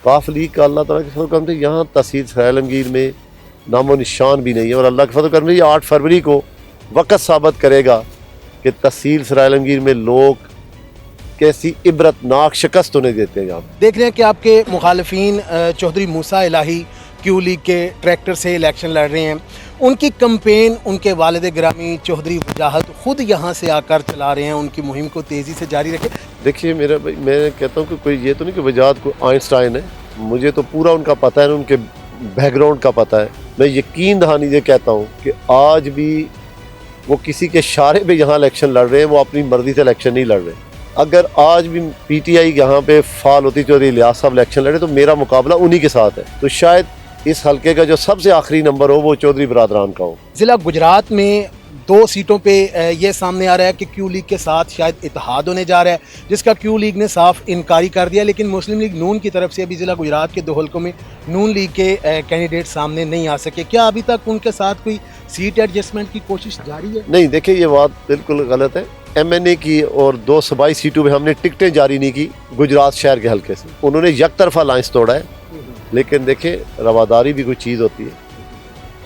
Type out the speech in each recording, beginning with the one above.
काफ league का अल्लाह ताला के फजल करम से यहाँ तहसील सरायलमगीर में नामो निशान भी नहीं है, और अल्लाह के फजल करम से 8 फरवरी को वक़्त साबित करेगा कि तहसील सरायलमगीर में लोग कैसी इबरतनाक शिकस्त उन्हें देते हैं। यहाँ देख रहे हैं कि आपके मुखालफिन चौधरी मूसा इलाही क्यू लीग के ट्रैक्टर से इलेक्शन लड़ रहे हैं। उनकी कैंपेन उनके वालिद गिरामी चौधरी वजाहत खुद यहाँ से आकर चला रहे हैं। उनकी मुहिम को तेज़ी से जारी रखें। देखिए मेरा भाई, मैं कहता हूँ कि कोई ये तो नहीं कि वजाहत को आइंस्टाइन है, मुझे तो पूरा उनका पता है, उनके बैकग्राउंड का पता है। मैं यकीन दहानी ये कहता हूँ कि आज भी वो किसी के इशारे पे यहाँ इलेक्शन लड़ रहे हैं, वो अपनी मर्जी से इलेक्शन नहीं लड़ रहे। अगर आज भी पीटीआई यहाँ पे फाल होती, चौधरी इलियास साहब इलेक्शन लड़े, तो मेरा मुकाबला उन्हीं के साथ है। तो शायद इस हलके का जो सबसे आखिरी नंबर हो वो चौधरी बरादरान का हो। ज़िला गुजरात में 2 सीटों पे ये सामने आ रहा है कि क्यू लीग के साथ शायद इत्तेहाद होने जा रहा है, जिसका क्यू लीग ने साफ इनकारी कर दिया। लेकिन मुस्लिम लीग नून की तरफ से अभी ज़िला गुजरात के 2 हलकों में नून लीग के कैंडिडेट सामने नहीं आ सके। क्या अभी तक उनके साथ कोई सीट एडजस्टमेंट की कोशिश जारी है? नहीं, देखिए ये बात बिल्कुल गलत है। MNA की और 2 सूबाई सीटों पे हमने टिकटें जारी नहीं की गुजरात शहर के हलके से, उन्होंने एक तरफा लाइंस तोड़ा है। लेकिन देखिए रवादारी भी कोई चीज़ होती है,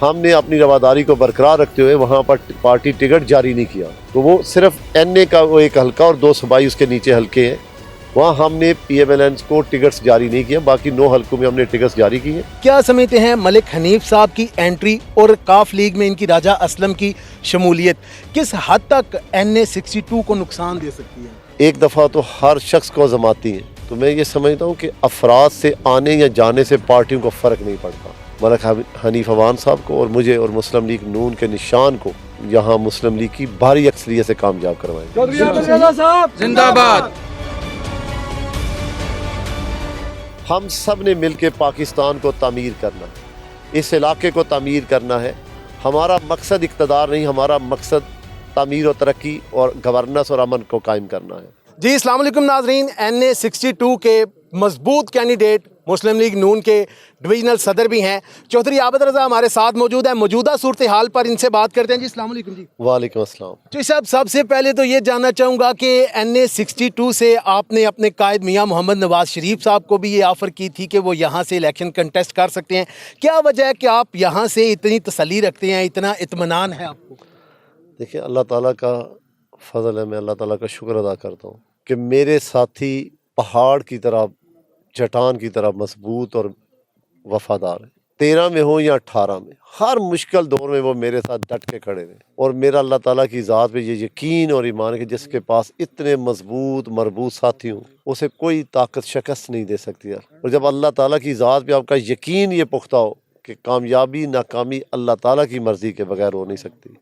हमने अपनी रवादारी को बरकरार रखते हुए वहाँ पर पार्टी टिकट जारी नहीं किया। तो वो सिर्फ NA का वो एक हलका और 2 सूबाई उसके नीचे हलके हैं, वहाँ हमने PMLN को टिकट्स जारी नहीं किया, बाकी 9 हलकों में हमने टिकट्स जारी किए। क्या समझते हैं मलिक हनीफ साहब की एंट्री और काफ लीग में इनकी राजा असलम की शमूलियत किस हद तक NA 62 को नुकसान दे सकती है? एक दफ़ा तो हर शख्स को आज़माती हैं, तो मैं ये समझता हूँ कि अफराद से आने या जाने से पार्टियों को फ़र्क नहीं पड़ता। मलिक हनीफ अवान साहब को और मुझे और मुस्लिम लीग नून के निशान को यहाँ मुस्लिम लीग की भारी अक्सरियत से कामयाब करवाएंगे। जिंदाबाद। हम सब ने मिल के पाकिस्तान को तामीर करना, इस इलाके को तामीर करना है। हमारा मकसद इक़्तिदार नहीं, हमारा मकसद तामीर और तरक्की और गवर्नेंस और अमन को कायम करना है। जी अस्सलाम वालेकुम नाजरीन, NA 62 के मजबूत कैंडिडेट मुस्लिम लीग नून के डिवीजनल सदर भी हैं चौधरी आबद रज़ा हमारे साथ मौजूद है। मौजूदा सूरत हाल पर इनसे बात करते हैं। जी अस्सलाम वालेकुम। जी वालेकुम अस्सलाम। तो साहब सबसे पहले तो ये जानना चाहूँगा कि NA 62 से आपने अपने कायद मियाँ मोहम्मद नवाज शरीफ साहब को भी ये ऑफ़र की थी कि वो यहाँ से इलेक्शन कंटेस्ट कर सकते हैं। क्या वजह है कि आप यहाँ से इतनी तसल्ली रखते हैं, इतना इत्मीनान है आपको? देखिए अल्लाह ताला का फ़ज़ल है, मैं अल्लाह ताला का शुक्र अदा करता हूँ कि मेरे साथी पहाड़ की तरह, चट्टान की तरह मजबूत और वफादार है। 13 में हो या 18 में, हर मुश्किल दौर में वो मेरे साथ डट के खड़े रहे। और मेरा अल्लाह ताला की ज़ात पे ये यकीन और ईमान है कि जिसके पास इतने मजबूत मरबूत साथी हों उसे कोई ताकत शिकस्त नहीं दे सकती है। और जब अल्लाह ताला की ज़ात पे आपका यकीन ये पुख्ता हो कि कामयाबी नाकामी अल्लाह ताला की मर्ज़ी के बगैर हो नहीं सकती,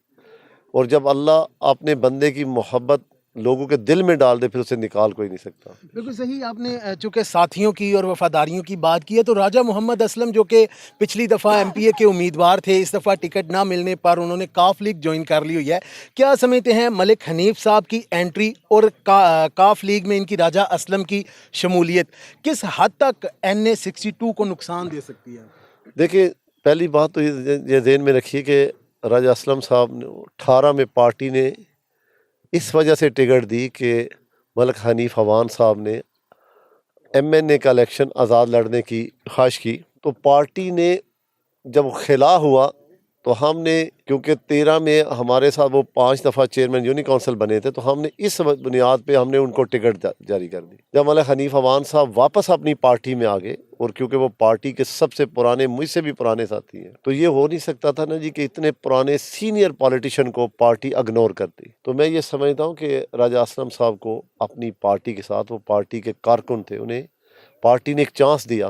और जब अल्लाह अपने बंदे की मोहब्बत लोगों के दिल में डाल दे फिर उसे निकाल कोई नहीं सकता। बिल्कुल सही। आपने चूँकि साथियों की और वफादारियों की बात की है, तो राजा मोहम्मद असलम जो कि पिछली दफ़ा MPA के उम्मीदवार थे, इस दफ़ा टिकट ना मिलने पर उन्होंने काफ लीग ज्वाइन कर ली हुई है। क्या समझते हैं मलिक हनीफ साहब की एंट्री और काफ लीग में इनकी राजा असलम की शमूलियत किस हद तक NA 62 को नुकसान दे सकती है? देखिए पहली बात तो ये ज़हन में रखिए कि राजा असलम साहब ने 18 में पार्टी ने इस वजह से टिकट दी कि मलिक हनीफ अवान साहब ने MNA का इलेक्शन आज़ाद लड़ने की ख्वाहिश की। तो पार्टी ने जब खिला हुआ तो हमने, क्योंकि 13 में हमारे साथ वो 5 दफ़ा चेयरमैन यूनियन काउंसिल बने थे, तो हमने इस बुनियाद पे हमने उनको टिकट जारी कर दी। जब मलिक हनीफ अवान साहब वापस अपनी पार्टी में आ गए, और क्योंकि वो पार्टी के सबसे पुराने, मुझसे भी पुराने साथी हैं, तो ये हो नहीं सकता था ना जी कि इतने पुराने सीनियर पॉलिटिशियन को पार्टी इग्नोर करती। तो मैं ये समझता हूँ कि राजा असलम साहब को अपनी पार्टी के साथ, वो पार्टी के कारकुन थे, उन्हें पार्टी ने एक चांस दिया,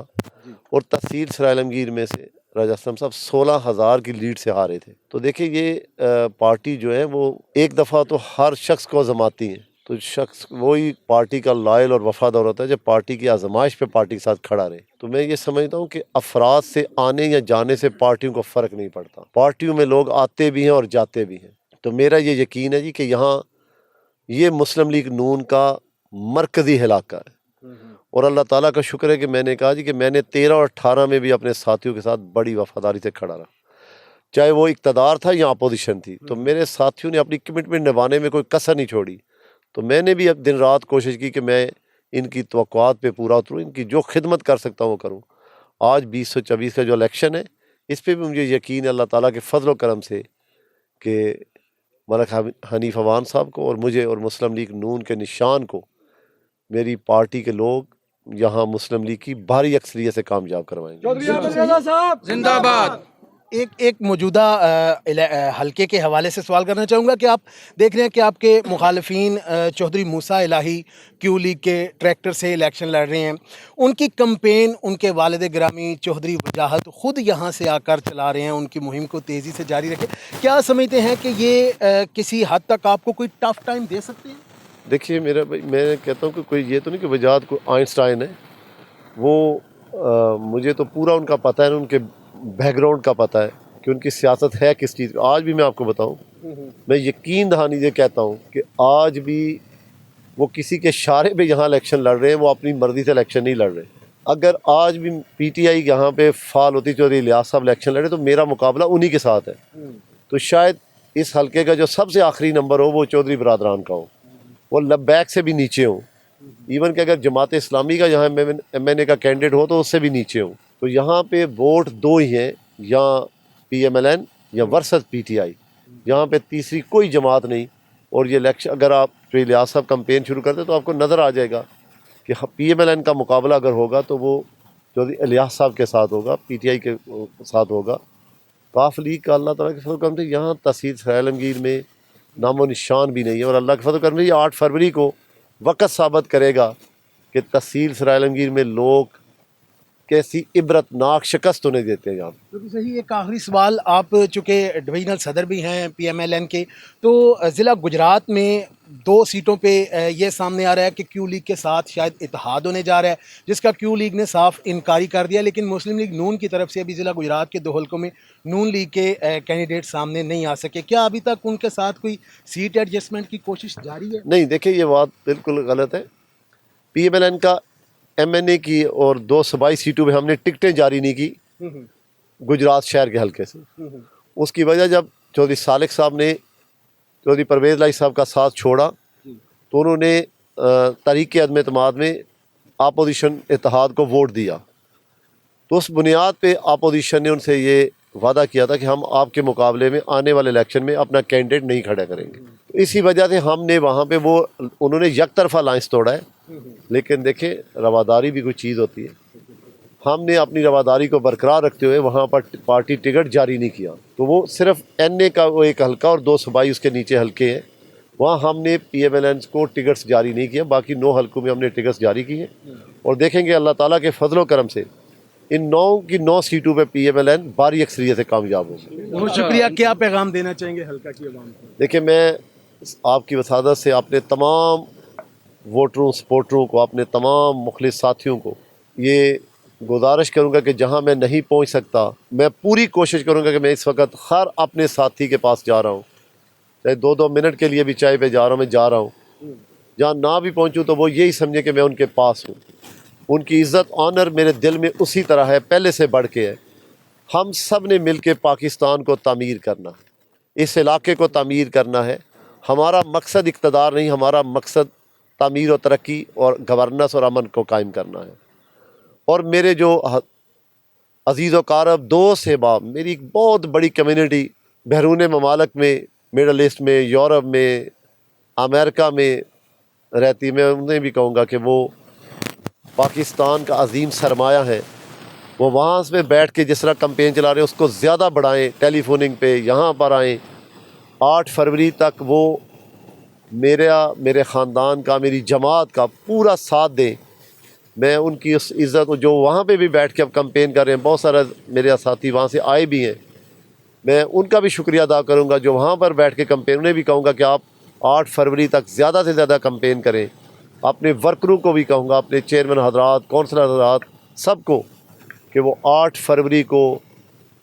और तहसील सरायलमगीर में से राजा असलम साहब 16,000 की लीड से हारे थे। तो देखिए ये पार्टी जो है वो एक दफ़ा तो हर शख्स को आजमाती है, तो शख्स वही पार्टी का लायल और वफादार होता है जब पार्टी की आजमाइश पे पार्टी के साथ खड़ा रहे। तो मैं ये समझता हूँ कि अफराद से आने या जाने से पार्टियों को फ़र्क नहीं पड़ता, पार्टियों में लोग आते भी हैं और जाते भी हैं। तो मेरा ये यकीन है जी कि यहाँ ये मुस्लिम लीग नून का मरकज़ी इलाका है, और अल्लाह ताला का शुक्र है कि मैंने कहा जी कि मैंने 13 और 18 में भी अपने साथियों के साथ बड़ी वफादारी से खड़ा रहा, चाहे वो इक़्तिदार था या अपोजिशन थी। तो मेरे साथियों ने अपनी कमिटमेंट निभाने में कोई कसर नहीं छोड़ी। तो मैंने भी अब दिन रात कोशिश की कि मैं ان کی توقعات پہ پورا اتروں، ان کی جو خدمت کر سکتا ہوں وہ کروں۔ آج 2024 کا جو الیکشن ہے اس پہ بھی مجھے یقین ہے اللہ تعالیٰ کے فضل و کرم سے کہ ملک حنیف عوان صاحب کو اور مجھے اور مسلم لیگ نون کے نشان کو میری پارٹی کے لوگ یہاں مسلم لیگ کی بھاری اکثریت سے کامیاب کروائیں گے۔ زندہ باد۔ ایک موجودہ حلقے کے حوالے سے سوال کرنا چاہوں گا کہ آپ دیکھ رہے ہیں کہ آپ کے مخالفین چودھری موسیٰ الہی کیو لیگ کے ٹریکٹر سے الیکشن لڑ رہے ہیں، ان کی کمپین ان کے والد گرامی چودھری وجاہت خود یہاں سے آ کر چلا رہے ہیں، ان کی مہم کو تیزی سے جاری رکھیں، کیا سمجھتے ہیں کہ یہ کسی حد تک آپ کو کوئی ٹف ٹائم دے سکتے ہیں؟ دیکھیے میرا بھائی، میں کہتا ہوں کہ کوئی یہ تو نہیں کہ وجاہت کو آئنسٹائن ہے، وہ مجھے تو پورا ان کا پتہ ہے، ان کے بیک گراؤنڈ کا پتہ ہے کہ ان کی سیاست ہے کس چیز۔ آج بھی میں آپ کو بتاؤں، میں یقین دہانی سے کہتا ہوں کہ آج بھی وہ کسی کے اشارے پہ یہاں الیکشن لڑ رہے ہیں، وہ اپنی مرضی سے الیکشن نہیں لڑ رہے۔ اگر آج بھی پی ٹی آئی یہاں پہ فعال ہوتی، چودھری الیاس صاحب الیکشن لڑے، تو میرا مقابلہ انہی کے ساتھ ہے۔ تو شاید اس حلقے کا جو سب سے آخری نمبر ہو وہ چودھری برادران کا ہو، وہ لبیک سے بھی نیچے ہوں، ایون کہ اگر جماعت اسلامی کا یہاں ایم این اے کا کینڈیڈیٹ ہو تو اس سے بھی نیچے ہوں۔ تو یہاں پہ ووٹ دو ہی ہیں، یا پی ایم ایل این یا ورسز پی ٹی آئی، یہاں پہ تیسری کوئی جماعت نہیں۔ اور یہ الیکشن اگر آپ جو الیاس صاحب کمپین شروع کرتے تو آپ کو نظر آ جائے گا کہ پی ایم ایل این کا مقابلہ اگر ہوگا تو وہ جو الیاس صاحب کے ساتھ ہوگا، پی ٹی آئی کے ساتھ ہوگا۔ کاف لیگ کا اللہ تعالیٰ کے فضل و کرم سے یہاں تحصیل سرائے عالمگیر میں نام و نشان بھی نہیں ہے، اور اللہ کے فضل و کرم سے یہ 8 فروری کو وقت ثابت کرے گا کہ تحصیل سرائے عالمگیر میں لوگ کیسی عبرتناک شکست انہیں دیتے ہیں یہاں۔ بالکل صحیح۔ ایک آخری سوال، آپ چونکہ ڈویژنل صدر بھی ہیں پی ایم ایل این کے، تو ضلع گجرات میں 2 سیٹوں پہ یہ سامنے آ رہا ہے کہ کیو لیگ کے ساتھ شاید اتحاد ہونے جا رہا ہے، جس کا کیو لیگ نے صاف انکاری کر دیا، لیکن مسلم لیگ نون کی طرف سے ابھی ضلع گجرات کے 2 حلقوں میں نون لیگ کے کینڈیڈیٹ سامنے نہیں آ سکے، کیا ابھی تک ان کے ساتھ کوئی سیٹ ایڈجسٹمنٹ کی کوشش جاری ہے؟ نہیں، دیکھیں یہ بات بالکل غلط ہے۔ پی ایم ایل این کا ایم این اے کی اور 2 صوبائی سیٹوں پہ ہم نے ٹکٹیں جاری نہیں کی گجرات شہر کے حلقے سے۔ اس کی وجہ جب چودھری سالک صاحب نے چودھری پرویز لائی صاحب کا ساتھ چھوڑا تو انہوں نے تحریک عدم اعتماد میں اپوزیشن اتحاد کو ووٹ دیا، تو اس بنیاد پہ اپوزیشن نے ان سے یہ وعدہ کیا تھا کہ ہم آپ کے مقابلے میں آنے والے الیکشن میں اپنا کینڈیڈیٹ نہیں کھڑا کریں گے۔ تو اسی وجہ سے ہم نے وہاں پہ انہوں نے یک طرفہ لائنس توڑا ہے، لیکن دیکھیں رواداری بھی کوئی چیز ہوتی ہے۔ ہم نے اپنی رواداری کو برقرار رکھتے ہوئے وہاں پر پارٹی ٹکٹ جاری نہیں کیا، تو وہ صرف این اے کا وہ ایک حلقہ اور 2 صوبائی اس کے نیچے حلقے ہیں، وہاں ہم نے پی ایم ایل این کو ٹکٹس جاری نہیں کیا، باقی 9 حلقوں میں ہم نے ٹکٹس جاری کیے، اور دیکھیں گے اللہ تعالیٰ کے فضل و کرم سے ان 9 کی 9 سیٹوں پہ پی ایم ایل این بھاری اکثریت سے کامیاب ہوگی۔ بہت شکریہ۔ کیا پیغام دینا چاہیں گے حلقہ کی عوام کو؟ دیکھیں میں آپ کی وسادت سے اپنے تمام ووٹروں، سپورٹروں کو، اپنے تمام مخلص ساتھیوں کو یہ گزارش کروں گا کہ جہاں میں نہیں پہنچ سکتا میں پوری کوشش کروں گا کہ میں اس وقت ہر اپنے ساتھی کے پاس جا رہا ہوں، چاہے 2 منٹ کے لیے بھی چائے پہ جا رہا ہوں، میں جا رہا ہوں۔ جہاں نہ بھی پہنچوں تو وہ یہی سمجھے کہ میں ان کے پاس ہوں۔ ان کی عزت آنر میرے دل میں اسی طرح ہے، پہلے سے بڑھ کے ہے۔ ہم سب نے مل کے پاکستان کو تعمیر کرنا، اس علاقے کو تعمیر کرنا ہے۔ ہمارا مقصد اقتدار نہیں، ہمارا مقصد تعمیر و ترقی اور گورننس اور امن کو قائم کرنا ہے۔ اور میرے جو عزیز و قارب دوست احباب، میری ایک بہت بڑی کمیونٹی بیرون ممالک میں، مڈل ایسٹ میں، یورپ میں، امریکہ میں رہتی، میں انہیں بھی کہوں گا کہ وہ پاکستان کا عظیم سرمایہ ہے، وہ وہاں سے بیٹھ کے جس طرح کمپین چلا رہے ہیں اس کو زیادہ بڑھائیں، ٹیلی فوننگ پہ یہاں پر آئیں۔ 8 فروری تک وہ میرے خاندان کا، میری جماعت کا پورا ساتھ دیں۔ میں ان کی اس عزت جو وہاں پہ بھی بیٹھ کے اب کمپین کر رہے ہیں، بہت سارا میرے ساتھی وہاں سے آئے بھی ہیں، میں ان کا بھی شکریہ ادا کروں گا جو وہاں پر بیٹھ کے کمپین، انہیں بھی کہوں گا کہ آپ 8 فروری تک زیادہ سے زیادہ کمپین کریں۔ اپنے ورکروں کو بھی کہوں گا، اپنے چیئرمین حضرات، کونسلر حضرات، سب کو کہ وہ 8 فروری کو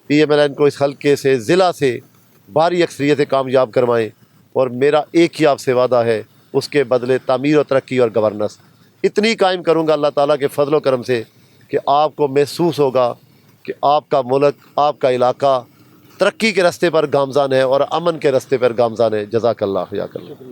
پی ایم ایل این کو اس حلقے سے، ضلع سے بھاری اکثریت سے کامیاب کروائیں۔ اور میرا ایک ہی آپ سے وعدہ ہے، اس کے بدلے تعمیر و ترقی اور گورننس اتنی قائم کروں گا اللہ تعالیٰ کے فضل و کرم سے کہ آپ کو محسوس ہوگا کہ آپ کا ملک، آپ کا علاقہ ترقی کے راستے پر گامزن ہے اور امن کے راستے پر گامزن ہے۔ جزاک اللہ، حیاک اللہ۔